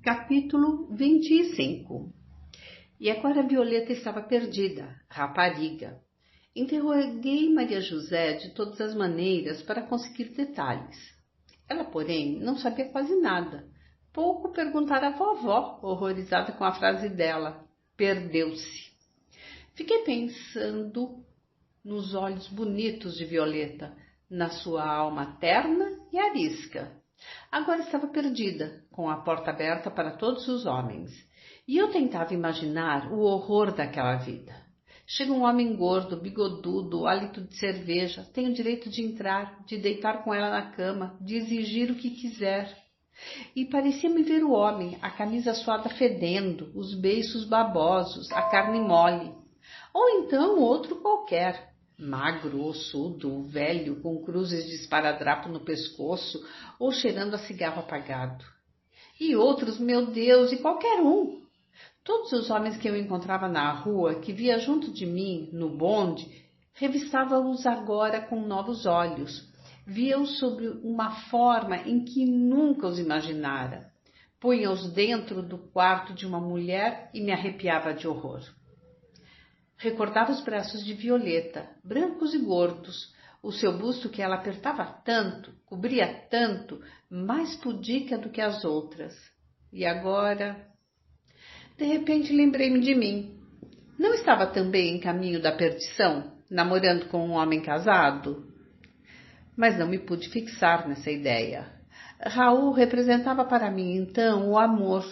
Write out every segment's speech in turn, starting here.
Capítulo 25. E agora Violeta estava perdida, rapariga. Interroguei Maria José de todas as maneiras para conseguir detalhes. Ela, porém, não sabia quase nada. Pouco perguntara à vovó, horrorizada com a frase dela. Perdeu-se. Fiquei pensando nos olhos bonitos de Violeta, na sua alma terna e arisca. Agora estava perdida, com a porta aberta para todos os homens. E eu tentava imaginar o horror daquela vida. Chega um homem gordo, bigodudo, hálito de cerveja, tem o direito de entrar, de deitar com ela na cama, de exigir o que quiser. E parecia-me ver o homem, a camisa suada fedendo, os beiços babosos, a carne mole. Ou então outro qualquer, magro, ossudo, velho, com cruzes de esparadrapo no pescoço ou cheirando a cigarro apagado. E outros, meu Deus, e qualquer um. Todos os homens que eu encontrava na rua, que via junto de mim, no bonde, revistava-os agora com novos olhos. Via-os sob uma forma em que nunca os imaginara. Punha-os dentro do quarto de uma mulher e me arrepiava de horror. Recordava os braços de Violeta, brancos e gordos, o seu busto que ela apertava tanto, cobria tanto, mais pudica do que as outras. E agora... De repente lembrei-me de mim. Não estava também em caminho da perdição, namorando com um homem casado? Mas não me pude fixar nessa ideia. Raul representava para mim, então, o amor,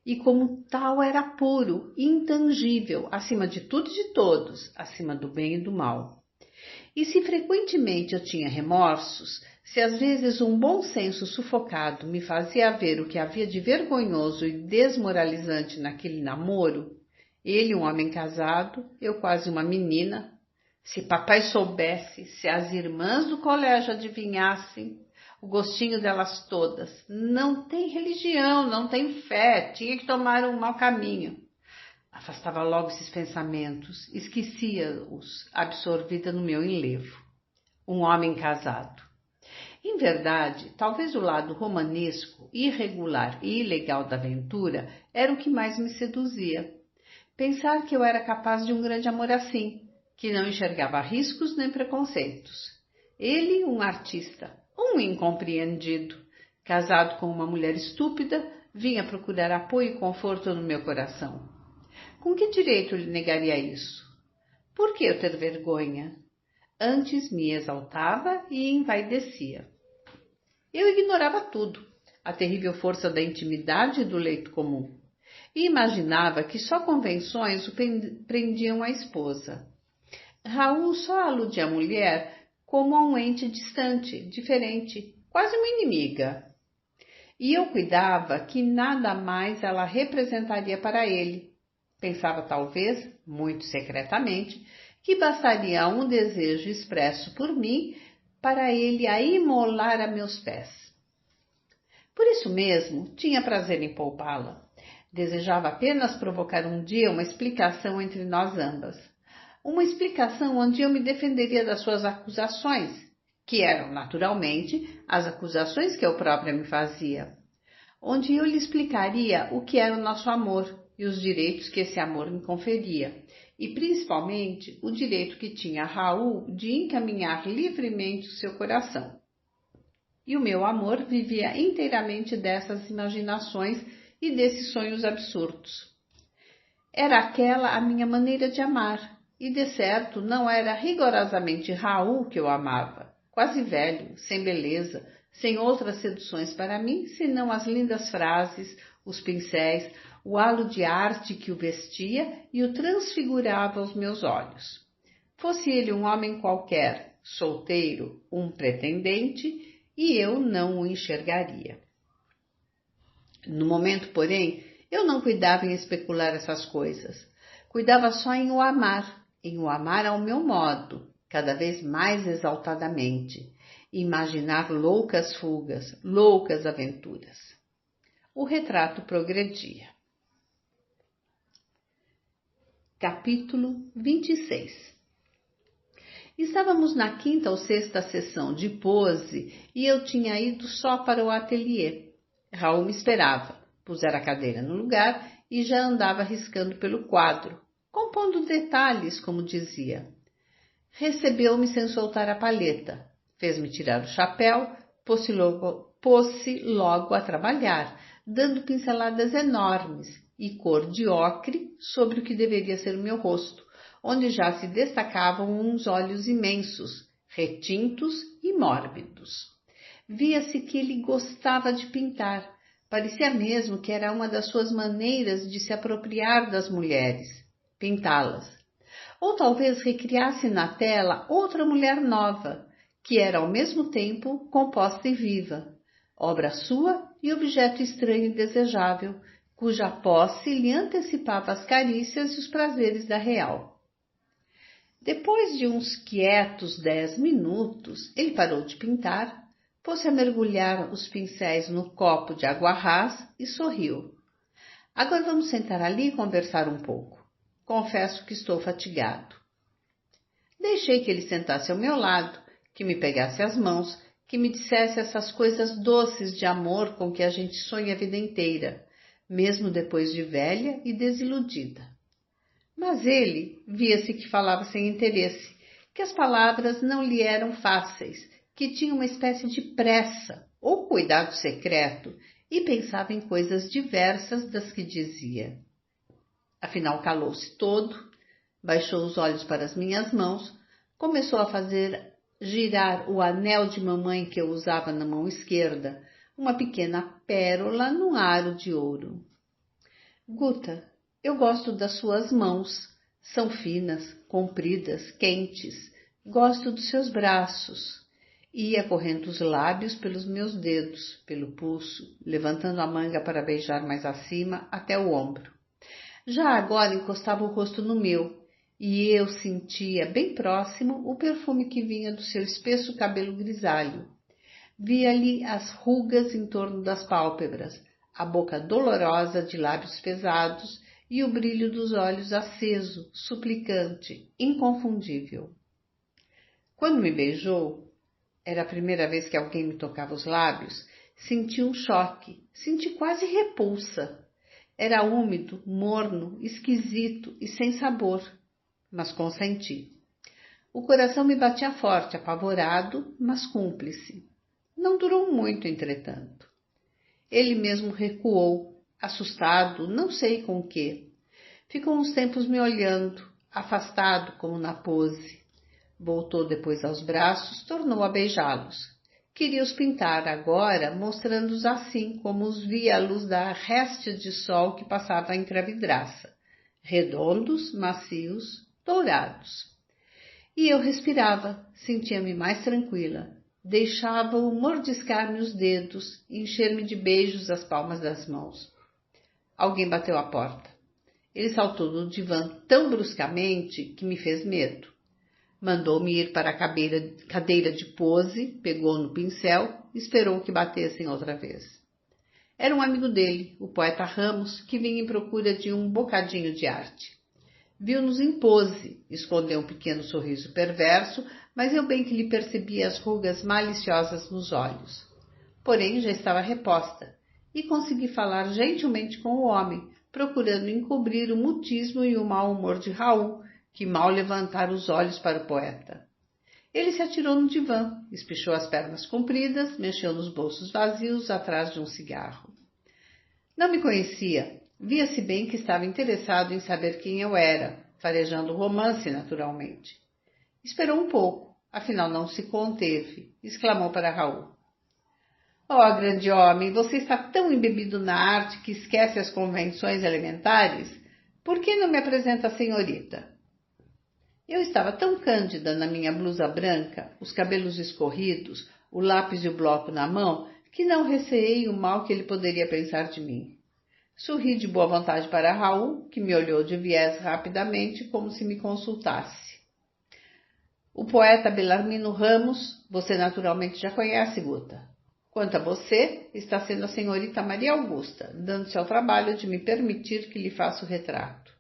e como tal era puro, intangível, acima de tudo e de todos, acima do bem e do mal. E se frequentemente eu tinha remorsos, se às vezes um bom senso sufocado me fazia ver o que havia de vergonhoso e desmoralizante naquele namoro, ele um homem casado, eu quase uma menina, se papai soubesse, se as irmãs do colégio adivinhassem, o gostinho delas todas, não tem religião, não tem fé, tinha que tomar um mau caminho. Afastava logo esses pensamentos, esquecia-os, absorvida no meu enlevo. Um homem casado. Em verdade, talvez o lado romanesco, irregular e ilegal da aventura era o que mais me seduzia. Pensar que eu era capaz de um grande amor assim, que não enxergava riscos nem preconceitos. Ele, um artista, um incompreendido, casado com uma mulher estúpida, vinha procurar apoio e conforto no meu coração. Com que direito lhe negaria isso? Por que eu ter vergonha? Antes me exaltava e envaidecia. Eu ignorava tudo, a terrível força da intimidade e do leito comum, e imaginava que só convenções o prendiam à esposa. Raul só aludia à mulher como a um ente distante, diferente, quase uma inimiga. E eu cuidava que nada mais ela representaria para ele. Pensava talvez, muito secretamente, que bastaria um desejo expresso por mim para ele a imolar a meus pés. Por isso mesmo, tinha prazer em poupá-la. Desejava apenas provocar um dia uma explicação entre nós ambas. Uma explicação onde eu me defenderia das suas acusações, que eram, naturalmente, as acusações que eu própria me fazia. Onde eu lhe explicaria o que era o nosso amor e os direitos que esse amor me conferia, e principalmente o direito que tinha Raul de encaminhar livremente o seu coração. E o meu amor vivia inteiramente dessas imaginações e desses sonhos absurdos. Era aquela a minha maneira de amar, e de certo não era rigorosamente Raul que eu amava, quase velho, sem beleza, sem outras seduções para mim, senão as lindas frases, os pincéis, o halo de arte que o vestia e o transfigurava aos meus olhos. Fosse ele um homem qualquer, solteiro, um pretendente, e eu não o enxergaria. No momento, porém, eu não cuidava em especular essas coisas. Cuidava só em o amar ao meu modo, cada vez mais exaltadamente, imaginar loucas fugas, loucas aventuras. O retrato progredia. Capítulo 26. Estávamos na quinta ou sexta sessão de pose e eu tinha ido só para o ateliê. Raul me esperava, Pusera a cadeira no lugar e já andava riscando pelo quadro, compondo detalhes, como dizia. Recebeu-me sem soltar a palheta, fez-me tirar o chapéu, pôs-se logo a trabalhar, dando pinceladas enormes e cor de ocre sobre o que deveria ser o meu rosto, onde já se destacavam uns olhos imensos, retintos e mórbidos. Via-se que ele gostava de pintar. Parecia mesmo que era uma das suas maneiras de se apropriar das mulheres, pintá-las. Ou talvez recriasse na tela outra mulher nova, que era ao mesmo tempo composta e viva, obra sua e objeto estranho e desejável, cuja posse lhe antecipava as carícias e os prazeres da real. Depois de uns quietos 10 minutos, ele parou de pintar, pôs-se a mergulhar os pincéis no copo de água rás e sorriu. Agora vamos sentar ali e conversar um pouco. Confesso que estou fatigado. Deixei que ele sentasse ao meu lado, que me pegasse as mãos, que me dissesse essas coisas doces de amor com que a gente sonha a vida inteira, mesmo depois de velha e desiludida. Mas ele via-se que falava sem interesse, que as palavras não lhe eram fáceis, que tinha uma espécie de pressa ou cuidado secreto e pensava em coisas diversas das que dizia. Afinal calou-se todo, baixou os olhos para as minhas mãos, começou a fazer girar o anel de mamãe que eu usava na mão esquerda, uma pequena pérola num aro de ouro. Guta, eu gosto das suas mãos, são finas, compridas, quentes, gosto dos seus braços. Ia correndo os lábios pelos meus dedos, pelo pulso, levantando a manga para beijar mais acima até o ombro. Já agora encostava o rosto no meu, e eu sentia bem próximo o perfume que vinha do seu espesso cabelo grisalho. Via-lhe as rugas em torno das pálpebras, a boca dolorosa de lábios pesados e o brilho dos olhos aceso, suplicante, inconfundível. Quando me beijou, era a primeira vez que alguém me tocava os lábios, senti um choque, senti quase repulsa. Era úmido, morno, esquisito e sem sabor, mas consenti. O coração me batia forte, apavorado, mas cúmplice. Não durou muito, entretanto. Ele mesmo recuou, assustado, não sei com quê. Ficou uns tempos me olhando, afastado como na pose. Voltou depois aos braços, tornou a beijá-los. Queria-os pintar agora, mostrando-os assim como os via à luz da réstia de sol que passava entre a vidraça. Redondos, macios, dourados. E eu respirava, sentia-me mais tranquila. Deixava-o mordiscar-me os dedos, encher-me de beijos as palmas das mãos. Alguém bateu à porta. Ele saltou do divã tão bruscamente que me fez medo. Mandou-me ir para a cadeira de pose, pegou no pincel e esperou que batessem outra vez. Era um amigo dele, o poeta Ramos, que vinha em procura de um bocadinho de arte. Viu-nos em pose, escondeu um pequeno sorriso perverso, mas eu bem que lhe percebia as rugas maliciosas nos olhos. Porém, já estava reposta, e consegui falar gentilmente com o homem, procurando encobrir o mutismo e o mau humor de Raul, que mal levantara os olhos para o poeta. Ele se atirou no divã, espichou as pernas compridas, mexeu nos bolsos vazios atrás de um cigarro. Não me conhecia, via-se bem que estava interessado em saber quem eu era, farejando romance naturalmente. Esperou um pouco, afinal não se conteve, exclamou para Raul. Oh, grande homem, você está tão embebido na arte que esquece as convenções elementares? Por que não me apresenta a senhorita? Eu estava tão cândida na minha blusa branca, os cabelos escorridos, o lápis e o bloco na mão, que não receei o mal que ele poderia pensar de mim. Sorri de boa vontade para Raul, que me olhou de viés rapidamente, como se me consultasse. O poeta Belarmino Ramos, você naturalmente já conhece, Guta. Quanto a você, está sendo a senhorita Maria Augusta, dando-se ao trabalho de me permitir que lhe faça o retrato.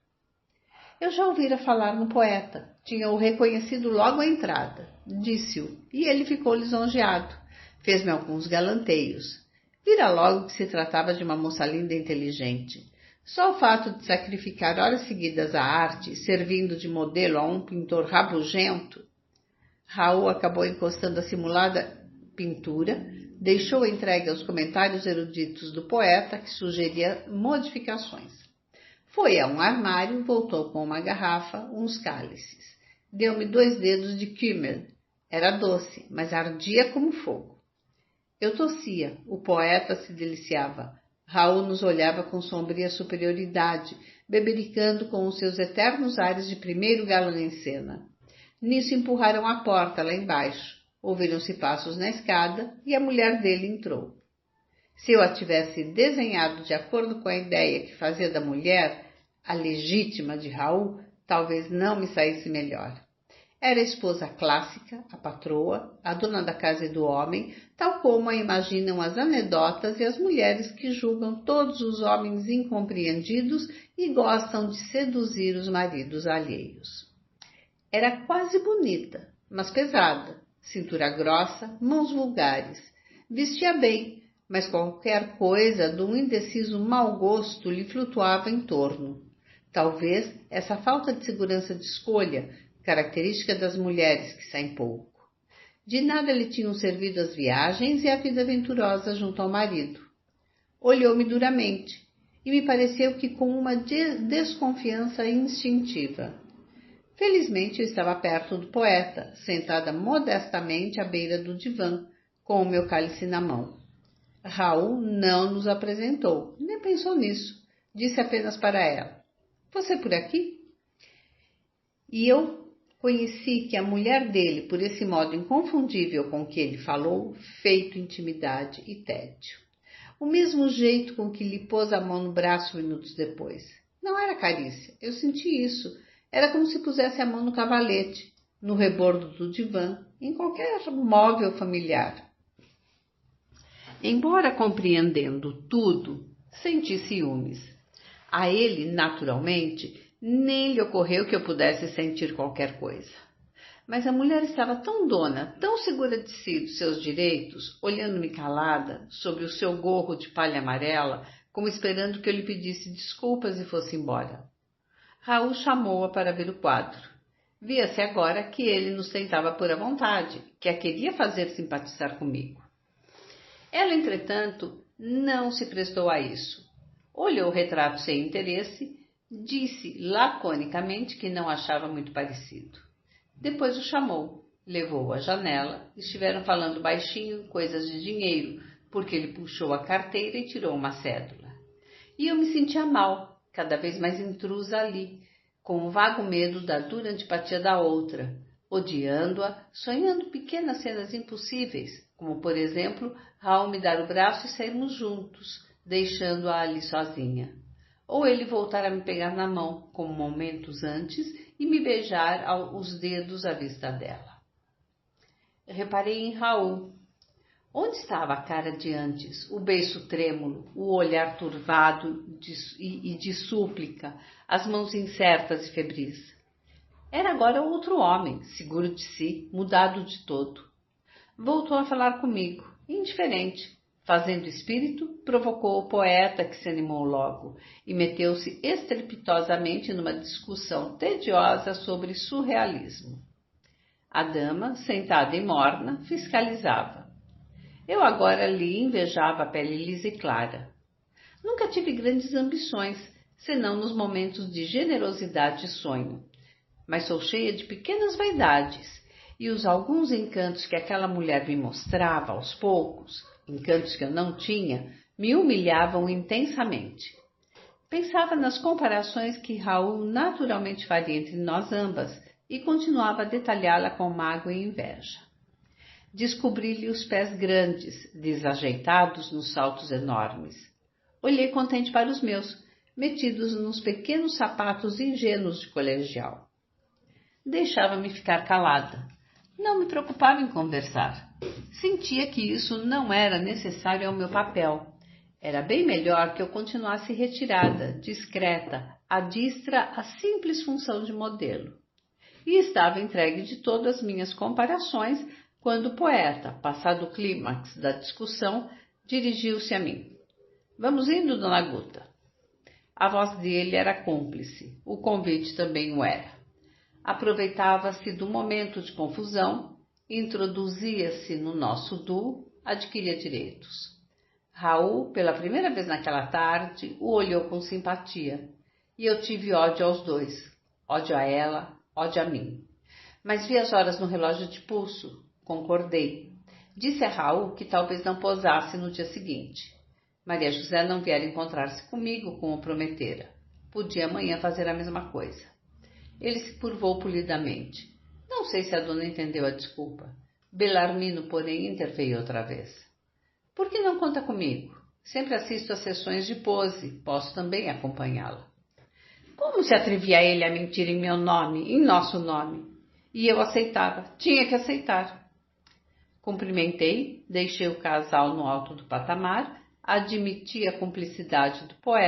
Eu já ouvira falar no poeta, tinha-o reconhecido logo à entrada. Disse-o, e ele ficou lisonjeado. Fez-me alguns galanteios. Vira logo que se tratava de uma moça linda e inteligente. Só o fato de sacrificar horas seguidas à arte, servindo de modelo a um pintor rabugento. Raul acabou encostando a simulada pintura, deixou entregue aos comentários eruditos do poeta, que sugeria modificações. Foi a um armário, voltou com uma garrafa, uns cálices. Deu-me 2 dedos de Kümmel. Era doce, mas ardia como fogo. Eu tossia, o poeta se deliciava. Raul nos olhava com sombria superioridade, bebericando com os seus eternos ares de primeiro galã em cena. Nisso empurraram a porta lá embaixo. Ouviram-se passos na escada e a mulher dele entrou. Se eu a tivesse desenhado de acordo com a ideia que fazia da mulher, a legítima de Raul, talvez não me saísse melhor. Era a esposa clássica, a patroa, a dona da casa e do homem, tal como a imaginam as anedotas e as mulheres que julgam todos os homens incompreendidos e gostam de seduzir os maridos alheios. Era quase bonita, mas pesada, cintura grossa, mãos vulgares. Vestia bem, mas qualquer coisa de um indeciso mau gosto lhe flutuava em torno. Talvez essa falta de segurança de escolha, característica das mulheres que saem pouco. De nada lhe tinham servido as viagens e a vida aventurosa junto ao marido. Olhou-me duramente e me pareceu que com uma desconfiança instintiva. Felizmente eu estava perto do poeta, sentada modestamente à beira do divã, com o meu cálice na mão. Raul não nos apresentou, nem pensou nisso. Disse apenas para ela: "Você por aqui?" E eu conheci que a mulher dele, por esse modo inconfundível com que ele falou, feito intimidade e tédio. O mesmo jeito com que lhe pôs a mão no braço minutos depois. Não era carícia, eu senti isso. Era como se pusesse a mão no cavalete, no rebordo do divã, em qualquer móvel familiar. Embora compreendendo tudo, senti ciúmes. A ele, naturalmente, nem lhe ocorreu que eu pudesse sentir qualquer coisa. Mas a mulher estava tão dona, tão segura de si, dos seus direitos, olhando-me calada, sob o seu gorro de palha amarela, como esperando que eu lhe pedisse desculpas e fosse embora. Raul chamou-a para ver o quadro. Via-se agora que ele nos tentava pôr à vontade, que a queria fazer simpatizar comigo. Ela, entretanto, não se prestou a isso. Olhou o retrato sem interesse, disse laconicamente que não achava muito parecido. Depois o chamou, levou-o à janela, estiveram falando baixinho coisas de dinheiro, porque ele puxou a carteira e tirou uma cédula. E eu me sentia mal, cada vez mais intrusa ali, com um vago medo da dura antipatia da outra, odiando-a, sonhando pequenas cenas impossíveis, como, por exemplo, Raul me dar o braço e sairmos juntos, deixando-a ali sozinha. Ou ele voltar a me pegar na mão, como momentos antes, e me beijar os dedos à vista dela. Reparei em Raul. Onde estava a cara de antes, o beiço trêmulo, o olhar turvado de súplica, as mãos incertas e febris? Era agora outro homem, seguro de si, mudado de todo. Voltou a falar comigo, indiferente. Fazendo espírito, provocou o poeta, que se animou logo, e meteu-se estrepitosamente numa discussão tediosa sobre surrealismo. A dama, sentada e morna, fiscalizava. Eu agora lhe invejava a pele lisa e clara. Nunca tive grandes ambições, senão nos momentos de generosidade e sonho. Mas sou cheia de pequenas vaidades, e os alguns encantos que aquela mulher me mostrava aos poucos, encantos que eu não tinha, me humilhavam intensamente. Pensava nas comparações que Raul naturalmente faria entre nós ambas e continuava a detalhá-la com mágoa e inveja. Descobri-lhe os pés grandes, desajeitados nos saltos enormes. Olhei contente para os meus, metidos nos pequenos sapatos ingênuos de colegial. Deixava-me ficar calada. Não me preocupava em conversar. Sentia que isso não era necessário ao meu papel. Era bem melhor que eu continuasse retirada, discreta, adistra à simples função de modelo. E estava entregue de todas as minhas comparações quando o poeta, passado o clímax da discussão, Dirigiu-se a mim. Vamos indo, dona Guta. A voz dele era cúmplice, o convite também o era. Aproveitava-se do momento de confusão, introduzia-se no nosso duo, adquiria direitos. Raul, pela primeira vez naquela tarde, o olhou com simpatia, e eu tive ódio aos dois, ódio a ela, ódio a mim. Mas vi as horas no relógio de pulso, concordei. Disse a Raul que talvez não posasse no dia seguinte. Maria José não viera encontrar-se comigo como prometera. Podia amanhã fazer a mesma coisa. Ele se curvou polidamente. Não sei se a dona entendeu a desculpa. Belarmino, porém, interveio outra vez. Por que não conta comigo? Sempre assisto às sessões de pose. Posso também acompanhá-la. Como se atrevia ele a mentir em meu nome, em nosso nome? E eu aceitava. Tinha que aceitar. Cumprimentei, deixei o casal no alto do patamar, admiti a cumplicidade do poeta